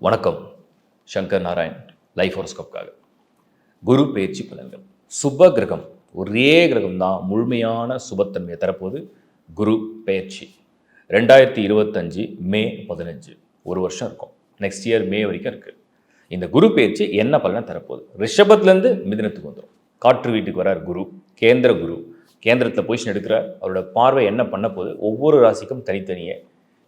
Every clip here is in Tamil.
வணக்கம். சங்கர் நாராயண், லைஃப் ஹோரோஸ்கோப்காக. குரு பெயர்ச்சி பலன்கள். சுப கிரகம், ஒரே கிரகம் தான் முழுமையான சுபத்தன்மையை தரப்போது. குரு பெயர்ச்சி 2025 மே 15, ஒரு வருஷம் இருக்கும். நெக்ஸ்ட் இயர் மே வரைக்கும் இருக்குது. இந்த குரு பெயர்ச்சி என்ன பலனை தரப்போகுது? ரிஷபத்துலேருந்து மிதுனத்துக்கு வந்துடும். காற்று வீட்டுக்கு வரார் குரு, கேந்திர குரு. கேந்திரத்தில் பொசிஷன் எடுக்கிறார். அவரோட பார்வை என்ன பண்ண போகுது, ஒவ்வொரு ராசிக்கும் தனித்தனியே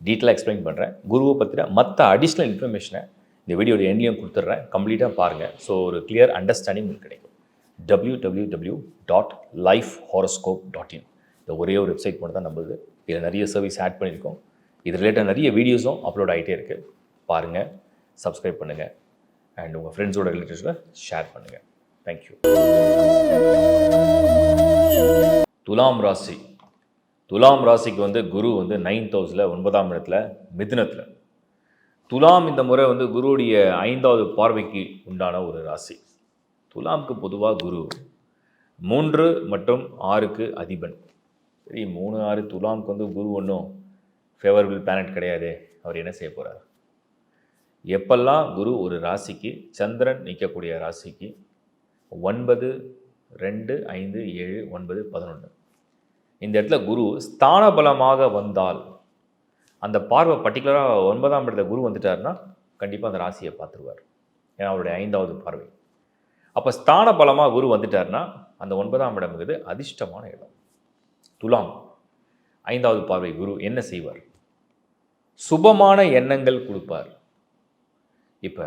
டீட்டெயிலாக எக்ஸ்பிளைன் பண்ணுறேன். குருவை பற்றின மற்ற அடிஷ்னல் இன்ஃபர்மேஷனை இந்த வீடியோட எண்ணிலையும் கொடுத்துட்றேன். கம்ப்ளீட்டாக பாருங்கள். ஸோ ஒரு கிளியர் அண்டர்ஸ்டாண்டிங் உங்களுக்கு கிடைக்கும். www.lifehoroscope.in இந்த ஒரே ஒரு வெப்சைட் மட்டும் தான் நம்புது. இதில் நிறைய சர்வீஸ் ஆட் பண்ணியிருக்கோம். இது ரிலேட்டட் நிறைய வீடியோஸும் அப்லோட் ஆகிட்டே இருக்குது. பாருங்கள், சப்ஸ்கிரைப் பண்ணுங்கள், அண்ட் உங்கள் ஃப்ரெண்ட்ஸோட ரிலேட்டிவ்ஸில் ஷேர் பண்ணுங்கள். தேங்க்யூ. துலாம் ராசி. துலாம் ராசிக்கு குரு 9th ஹவுஸில் 9ஆம் இடத்துல மிதுனத்தில். துலாம் இந்த முறை குருவுடைய 5வது பார்வைக்கு உண்டான ஒரு ராசி. துலாமுக்கு பொதுவாக குரு 3 மற்றும் 6க்கு அதிபன். சரி, 3, 6 துலாமுக்கு குரு ஒன்றும் ஃபேவரபிள் பிளானட் கிடையாது. அவர் என்ன செய்ய போகிறார்? எப்பெல்லாம் குரு ஒரு ராசிக்கு, சந்திரன் நிற்கக்கூடிய ராசிக்கு 9, 2, 5, 7, 9, 11 இந்த இடத்துல குரு ஸ்தான பலமாக வந்தால், அந்த பார்வை பர்டிகுலராக 9ஆம் இடத்துல குரு வந்துட்டார்னா கண்டிப்பாக அந்த ராசியை பார்த்துருவார். ஏன்னா அவருடைய 5வது பார்வை. அப்போ ஸ்தான பலமாக குரு வந்துட்டார்னா அந்த 9ஆம் இடம்ங்கிறது அதிர்ஷ்டமான இடம். துலாம் 5வது பார்வை குரு என்ன செய்வார்? சுபமான எண்ணங்கள் கொடுப்பார். இப்போ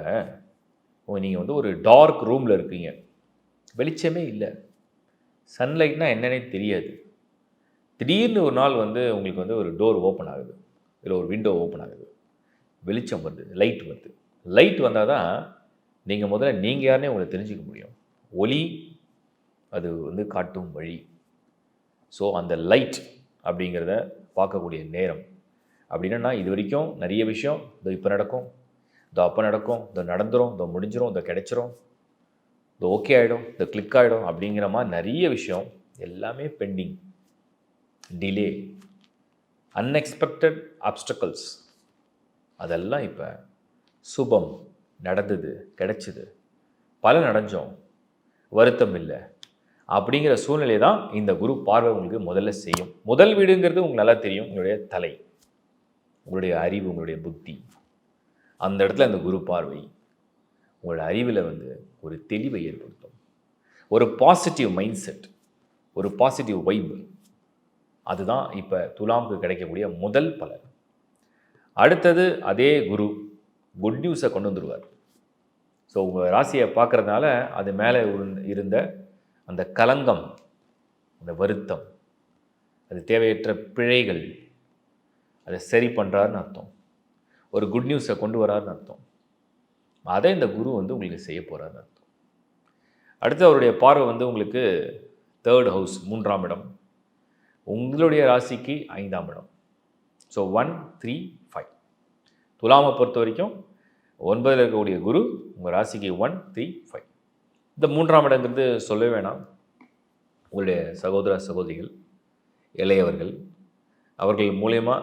நீங்கள் ஒரு டார்க் ரூமில் இருக்கீங்க, வெளிச்சமே இல்லை, சன்லைட்னா என்னன்னே தெரியாது. திடீர்னு ஒரு நாள் உங்களுக்கு ஒரு டோர் ஓப்பன் ஆகுது, இல்லை ஒரு விண்டோ ஓப்பன் ஆகுது, வெளிச்சம் வருது, லைட் வருது. லைட் வந்தால் தான் நீங்கள் முதல்ல நீங்கள் யாருன்னே உங்களை தெரிஞ்சிக்க முடியும். ஒளி அது காட்டும் வழி. ஸோ அந்த லைட் அப்படிங்கிறத பார்க்கக்கூடிய நேரம். அப்படின்னா இது வரைக்கும் நிறைய விஷயம் இதோ இப்போ நடக்கும், இதோ அப்போ நடக்கும், இதோ நடந்துடும், இதோ முடிஞ்சிடும், இதோ கிடைச்சிரும், இதோ ஓகே ஆகிடும், இதோ கிளிக் ஆகிடும் அப்படிங்கிற மாதிரி நிறைய விஷயம் எல்லாமே பெண்டிங், டிலே, அன்எக்ஸ்பெக்டட் ஆப்ஸ்டக்கல்ஸ். அதெல்லாம் இப்போ சுபம் நடந்தது, கிடைச்சிது, பலன் அடைஞ்சோம், வருத்தம் இல்லை அப்படிங்கிற சூழ்நிலை தான் இந்த குரு பார்வை உங்களுக்கு முதல்ல செய்யும். முதல் வீடுங்கிறது உங்களுக்கு நல்லா தெரியும், உங்களுடைய தலை, உங்களுடைய அறிவு, உங்களுடைய புத்தி. அந்த இடத்துல அந்த குரு பார்வை உங்களோட அறிவில் ஒரு தெளிவை ஏற்படுத்தும். ஒரு பாசிட்டிவ் மைண்ட் செட், ஒரு பாசிட்டிவ் வைப். அதுதான் இப்போ துலாமுக்கு கிடைக்கக்கூடிய முதல் பலன். அடுத்தது அதே குரு குட் நியூஸை கொண்டு வந்துடுவார். ஸோ உங்கள் ராசியை பார்க்குறதுனால அது மேலே இருந்த அந்த கலங்கம், அந்த வருத்தம், அது தேவையற்ற பிழைகள், அதை சரி பண்ணுறாருன்னு அர்த்தம். ஒரு குட் நியூஸை கொண்டு வராருன்னு அர்த்தம். அதை இந்த குரு உங்களுக்கு செய்ய போகிறாருன்னு அர்த்தம். அடுத்து அவருடைய பார்வை உங்களுக்கு 3rd ஹவுஸ், 3ஆம் இடம், உங்களுடைய ராசிக்கு 5ஆம் இடம். ஸோ 1, 3, 5. துலாமை பொறுத்த வரைக்கும் 9ல் இருக்கக்கூடிய குரு உங்கள் ராசிக்கு 1, 3, 5. இந்த 3ஆம் இடங்கிறது சொல்லவே வேணாம். உங்களுடைய சகோதர சகோதரிகள், இளையவர்கள், அவர்கள் மூலயமா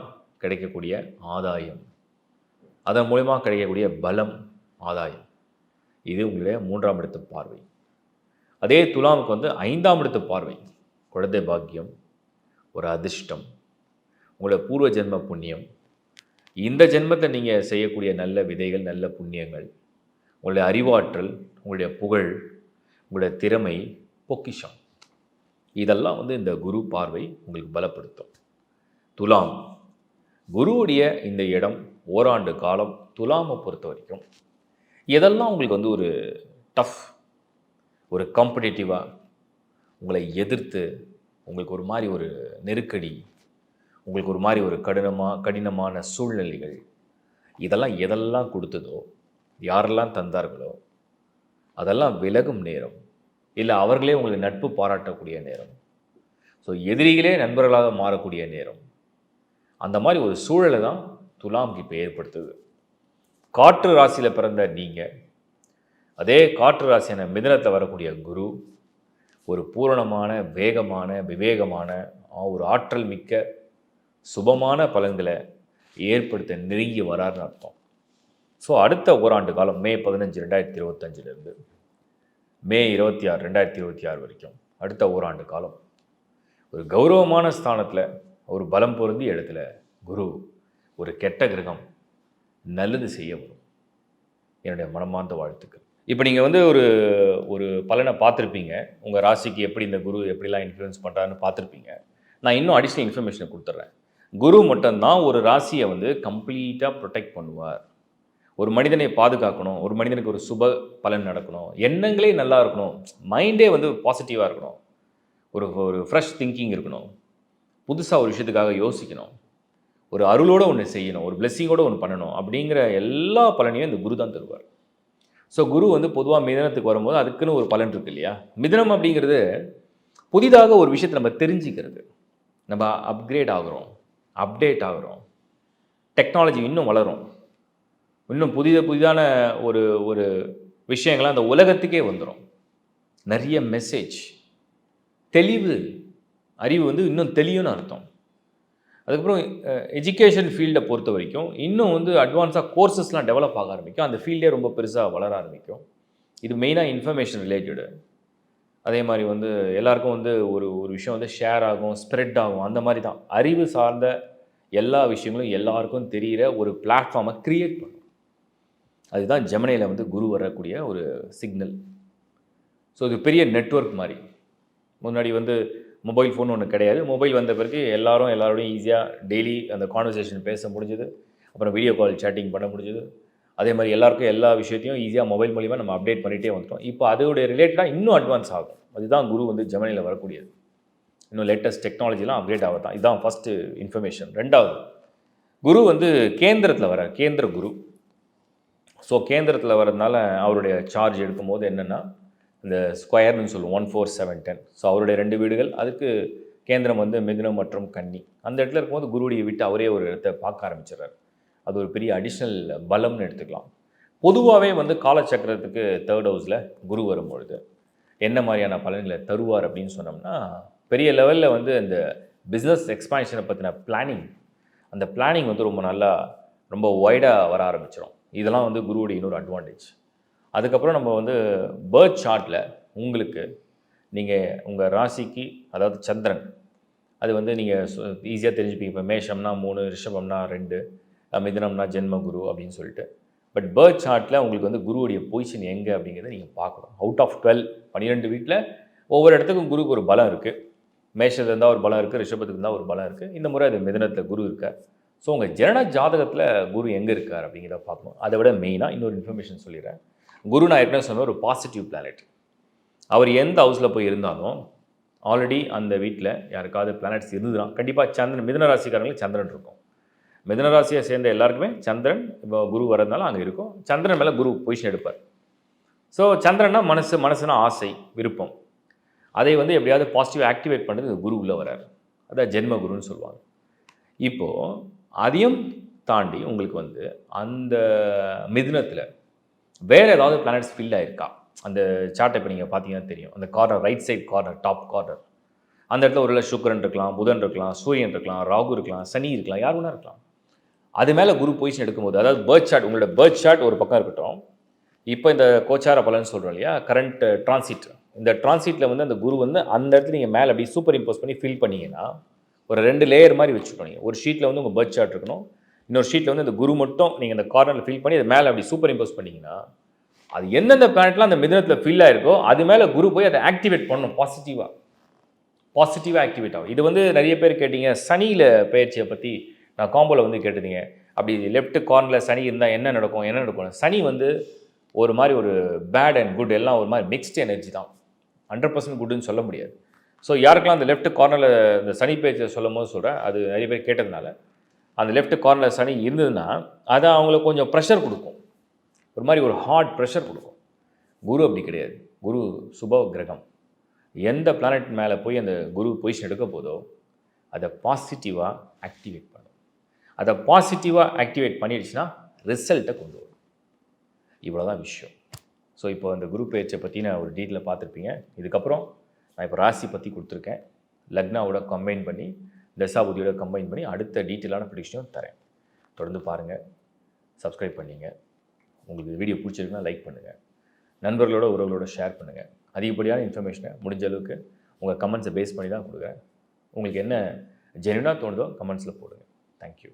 கிடைக்கக்கூடிய ஆதாயம், அதன் மூலயமா கிடைக்கக்கூடிய பலம், ஆதாயம், இது உங்களுடைய 3ஆம் இடத்து பார்வை. அதே துலாமுக்கு 5ஆம் இடத்து பார்வை, குழந்தை பாக்கியம், ஒரு அதிர்ஷ்டம், உங்களோட பூர்வ ஜென்ம புண்ணியம், இந்த ஜென்மத்தை நீங்கள் செய்யக்கூடிய நல்ல விதைகள், நல்ல புண்ணியங்கள், உங்களுடைய அறிவாற்றல், உங்களுடைய புகழ், உங்களுடைய திறமை, பொக்கிஷம், இதெல்லாம் இந்த குரு பார்வை உங்களுக்கு பலப்படுத்தும். துலாம் குருவுடைய இந்த இடம் ஓராண்டு காலம் துலாமை பொறுத்த வரைக்கும் எதெல்லாம் உங்களுக்கு ஒரு டஃப், ஒரு காம்படிட்டிவாக உங்களை எதிர்த்து, உங்களுக்கு ஒரு மாதிரி ஒரு நெருக்கடி, உங்களுக்கு ஒரு மாதிரி ஒரு கடினமான சூழ்நிலைகள், இதெல்லாம் எதெல்லாம் கொடுத்ததோ, யாரெல்லாம் தந்தார்களோ அதெல்லாம் விலகும் நேரம், இல்லை அவர்களே உங்களுக்கு நட்பு பாராட்டக்கூடிய நேரம், ஸோ எதிரிகளே நண்பர்களாக மாறக்கூடிய நேரம். அந்த மாதிரி ஒரு சூழலை தான் துலாமுக்கு இப்போ ஏற்படுத்துது. காற்று ராசியில் பிறந்த நீங்கள், அதே காற்று ராசியான மிதுனத்தில் வரக்கூடிய குரு ஒரு பூரணமான, வேகமான, விவேகமான, ஒரு ஆற்றல் மிக்க சுபமான பலன்களை ஏற்படுத்த நெருங்கி வராருன்னு அர்த்தம். ஸோ அடுத்த ஓராண்டு காலம் மே 15 2025 மே 26 2026 வரைக்கும் அடுத்த ஓராண்டு காலம் ஒரு கௌரவமான ஸ்தானத்தில் ஒரு பலம் பொருந்திய இடத்துல குரு ஒரு கெட்ட கிரகம் நல்லது செய்ய வரும். என்னுடைய மனமார்ந்த வாழ்த்துக்கள். இப்போ நீங்கள் வந்து ஒரு ஒரு பலனை பார்த்துருப்பீங்க. உங்கள் ராசிக்கு எப்படி இந்த குரு எப்படிலாம் இன்ஃப்ளூயன்ஸ் பண்ணுறாருன்னு பார்த்துருப்பீங்க. நான் இன்னும் அடிஷ்னல் இன்ஃபர்மேஷனை கொடுத்துட்றேன். குரு மட்டும்தான் ஒரு ராசியை வந்து கம்ப்ளீட்டாக ப்ரொடெக்ட் பண்ணுவார். ஒரு மனிதனை பாதுகாக்கணும், ஒரு மனிதனுக்கு ஒரு சுப பலன் நடக்கணும், எண்ணங்களே நல்லா இருக்கணும், மைண்டே வந்து பாசிட்டிவாக இருக்கணும், ஒரு ஒரு ஃப்ரெஷ் திங்கிங் இருக்கணும், புதுசாக ஒரு விஷயத்துக்காக யோசிக்கணும், ஒரு அருளோடு ஒன்று செய்யணும், ஒரு பிளெஸ்ஸிங்கோடு ஒன்று பண்ணணும் அப்படிங்கிற எல்லா பலனையும் இந்த குரு தான் தருவார். ஸோ குரு வந்து பொதுவாக மிதனத்துக்கு வரும்போது அதுக்குன்னு ஒரு பலன் இருக்குது இல்லையா? மிதனம் அப்படிங்கிறது புதிதாக ஒரு விஷயத்தை நம்ம தெரிஞ்சுக்கிறது, நம்ம அப்கிரேட் ஆகிறோம், அப்டேட் ஆகிறோம், டெக்னாலஜி இன்னும் வளரும், இன்னும் புதிதான ஒரு ஒரு விஷயங்கள்லாம் அந்த உலகத்துக்கே வந்துடும். நிறைய மெசேஜ், தெளிவு, அறிவு வந்து இன்னும் தெளிவுன்னு அர்த்தம். அதுக்கப்புறம் எஜுகேஷன் ஃபீல்டை பொறுத்த வரைக்கும் இன்னும் வந்து அட்வான்ஸாக கோர்சஸ்லாம் டெவலப் ஆக ஆரம்பிக்கும், அந்த ஃபீல்டே ரொம்ப பெருசாக வளர ஆரம்பிக்கும். இது மெயினாக இன்ஃபர்மேஷன் ரிலேட்டடு. அதே மாதிரி வந்து எல்லாருக்கும் வந்து ஒரு ஒரு விஷயம் வந்து ஷேர் ஆகும், ஸ்ப்ரெட் ஆகும், அந்த மாதிரி தான் அறிவு சார்ந்த எல்லா விஷயங்களும் எல்லாருக்கும் தெரிகிற ஒரு பிளாட்ஃபார்மை க்ரியேட் பண்ணும். அதுதான் ஜெமினியில் வந்து குரு வரக்கூடிய ஒரு சிக்னல். ஸோ இது பெரிய நெட்வொர்க் மாதிரி. முன்னாடி வந்து மொபைல் ஃபோன் ஒன்று கிடையாது. மொபைல் வந்த பிறகு எல்லாரோடையும் ஈஸியாக டெய்லி அந்த கான்வர்சேஷன் பேச முடிஞ்சுது. அப்புறம் வீடியோ கால் சேட்டிங் பண்ண முடிஞ்சுது. அதே மாதிரி எல்லாருக்கும் எல்லா விஷயத்தையும் ஈஸியாக மொபைல் மூலிமா நம்ம அப்டேட் பண்ணிகிட்டே வந்துட்டோம். இப்போ அதோடைய ரிலேட்டடாக இன்னும் அட்வான்ஸ் ஆகும். அதுதான் குரு வந்து ஜெமினியில் வரக்கூடியது. இன்னும் லேட்டஸ்ட் டெக்னாலஜிலாம் அப்டேட் ஆகத்தான். இதுதான் ஃபஸ்ட்டு இன்ஃபர்மேஷன். ரெண்டாவது, குரு வந்து கேந்திரத்தில் வர கேந்திர குரு. ஸோ கேந்திரத்தில் வரதுனால அவருடைய சார்ஜ் எடுக்கும்போது என்னென்னா இந்த ஸ்கொயர்னு சொல்லுவோம் 1 4 7 10. ஸோ அவருடைய 2 வீடுகள், அதுக்கு கேந்திரம் வந்து மிதுனம் மற்றும் கன்னி. அந்த இடத்துல இருக்கும்போது குருவுடைய விட்டு அவரே ஒரு இடத்த பார்க்க ஆரம்பிச்சிடறாரு. அது ஒரு பெரிய அடிஷ்னல் பலம்னு எடுத்துக்கலாம். பொதுவாகவே வந்து காலச்சக்கரத்துக்கு 3rd ஹவுஸில் குரு வரும்பொழுது என்ன மாதிரியான பலன்களை தருவார் அப்படின்னு சொன்னோம்னா, பெரிய லெவலில் வந்து இந்த பிஸ்னஸ் எக்ஸ்பான்ஷனை பற்றின பிளானிங், அந்த பிளானிங் வந்து ரொம்ப நல்லா ரொம்ப வைடாக வர ஆரம்பிச்சிடும். இதெல்லாம் வந்து குருவுடைய இன்னொரு அட்வான்டேஜ். அதுக்கப்புறம் நம்ம வந்து பர்த் சார்ட்டில் உங்களுக்கு நீங்கள் உங்கள் ராசிக்கு, அதாவது சந்திரன், அது வந்து நீங்கள் ஈஸியாக தெரிஞ்சுப்பீங்க. இப்போ மேஷம்னா 3, ரிஷபம்னா 2, மிதுனம்னா ஜென்மகுரு அப்படின்னு சொல்லிட்டு. பட் பர்த் சார்ட்டில் உங்களுக்கு வந்து குருவுடைய பொசிஷன் எங்கே அப்படிங்கிறத நீங்கள் பார்க்கணும். அவுட் ஆஃப் 12 வீட்டில் ஒவ்வொரு இடத்துக்கும் குருக்கு ஒரு பலம் இருக்குது. மேஷத்தில் இருந்தால் ஒரு பலம் இருக்குது, ரிஷபத்துக்கு இருந்தால் ஒரு பலம் இருக்குது. இந்த முறை அது மிதுனத்தில் குரு இருக்கார். ஸோ உங்கள் ஜனன ஜாதகத்தில் குரு எங்கே இருக்கார் அப்படிங்கிறத பார்க்கணும். அதை விட மெயினாக இன்னொரு இன்ஃபர்மேஷன் சொல்லிடுறேன். குரு நான் ஏற்கனவே சொன்ன ஒரு பாசிட்டிவ் பிளானட். அவர் எந்த ஹவுஸில் போய் இருந்தாலும் ஆல்ரெடி அந்த வீட்டில் யாருக்காவது பிளானட்ஸ் இருந்ததுன்னா கண்டிப்பாக சந்திரன், மிதுன ராசிக்காரங்களுக்கு சந்திரன் இருக்கும். மிதுன ராசியை சேர்ந்த எல்லாருக்குமே சந்திரன், இப்போ குரு வரதுனால அங்கே இருக்கும். சந்திரன் மேலே குரு பொசிஷன் எடுப்பார். ஸோ சந்திரன்னா மனசுனா ஆசை, விருப்பம். அதை வந்து எப்படியாவது பாசிட்டிவ் ஆக்டிவேட் பண்ணுறது குரு உள்ளே வராரு. அதான் ஜென்ம குருன்னு சொல்லுவாங்க. இப்போது அதையும் தாண்டி உங்களுக்கு வந்து அந்த மிதுனத்தில் வேறு ஏதாவது பிளானட்ஸ் ஃபில் ஆகிருக்கா? அந்த சார்ட்டை இப்போ நீங்கள் பார்த்தீங்கன்னா தெரியும். அந்த corner, right side corner, top corner, அந்த இடத்துல ஒரு சுக்கிரன் இருக்கலாம், புதன் இருக்கலாம், சூரியன் இருக்கலாம், ராகு இருக்கலாம், சனி இருக்கலாம், யார் வேணா இருக்கலாம். அது மேலே குரு பொசிஷன் எடுக்கும்போது, அதாவது பர்த் சார்ட், உங்களோட பர்த் சார்ட் ஒரு பக்கம் இருக்கட்டும். இப்போ இந்த கோச்சார பலன்னு சொல்கிறோம் இல்லையா, கரண்ட் டிரான்சிட், இந்த டிரான்சிட்டில் வந்து அந்த குரு வந்து அந்த இடத்துல நீங்கள் மேலே அப்படி சூப்பர் இம்போஸ் பண்ணி ஃபில் பண்ணிங்கன்னா ஒரு 2 லேயர் மாதிரி வச்சுக்கணும். ஒரு ஷீட்டில் வந்து உங்கள் பர்த் சார்ட் இருக்கணும், இன்னொரு ஷீட்டில் வந்து இந்த குரு மட்டும் நீங்கள் இந்த கார்னரில் ஃபில் பண்ணி அது மேலே அப்படி சூப்பர் இம்போஸ் பண்ணிங்கன்னா அது எந்தெந்த பிளானட்லாம் அந்த மிதுனத்தில் ஃபில் ஆகிருக்கோ அது மேலே குரு போய் அதை ஆக்டிவேட் பண்ணணும். பாசிட்டிவாக ஆக்டிவேட் ஆகும். இது வந்து நிறைய பேர் கேட்டீங்க, சனியில் பயிற்சியை பற்றி நான் காம்போவில் வந்து கேட்டிருந்தீங்க. அப்படி லெஃப்ட் கார்னரில் சனி இருந்தால் என்ன நடக்கும். சனி வந்து ஒரு மாதிரி ஒரு பேட் அண்ட் குட் எல்லாம் ஒரு மாதிரி மிக்ஸ்டு எனர்ஜி தான். 100% குட்டுன்னு சொல்ல முடியாது. ஸோ யாருக்கெல்லாம் அந்த லெஃப்ட் கார்னரில் இந்த சனி பயிற்சியை சொல்லும் போது சொல்கிறேன், அது நிறைய பேர் கேட்டதுனால, அந்த லெஃப்ட் கார்னரில் சனி இருந்ததுன்னா அதை அவங்களுக்கு கொஞ்சம் ப்ரெஷர் கொடுக்கும், ஒரு மாதிரி ஒரு ஹார்ட் ப்ரெஷர் கொடுக்கும். குரு அப்படி கிடையாது. குரு சுப கிரகம். எந்த பிளானட் மேலே போய் அந்த குரு பொசிஷன் எடுக்க போதோ அதை பாசிட்டிவாக ஆக்டிவேட் பண்ணும். அதை பாசிட்டிவாக ஆக்டிவேட் பண்ணிடுச்சுன்னா ரிசல்ட்டை கொண்டு வரும். இவ்வளோதான் விஷயம். ஸோ இப்போ அந்த குரு பயிற்சியை பற்றின ஒரு டீட்டெயிலை பார்த்துருப்பீங்க. இதுக்கப்புறம் நான் இப்போ ராசி பற்றி கொடுத்துருக்கேன். லக்னாவோட கம்பைன் பண்ணி, தசாபுதியோட கம்பைன் பண்ணி அடுத்த டீட்டெயிலான ப்ரெடிக்ஷனும் தரேன். தொடர்ந்து பாருங்கள், சப்ஸ்கிரைப் பண்ணிங்க. உங்களுக்கு வீடியோ பிடிச்சிருக்குன்னா லைக் பண்ணுங்கள், நண்பர்களோட உறவுகளோட ஷேர் பண்ணுங்கள். அதிகப்படியான இன்ஃபர்மேஷனை முடிஞ்ச அளவுக்கு உங்கள் கமெண்ட்ஸை பேஸ் பண்ணி தான் கொடுக்குறேன். உங்களுக்கு என்ன ஜென்யூனாக தோணுதோ கமெண்ட்ஸில் போடுங்க. தேங்க்யூ.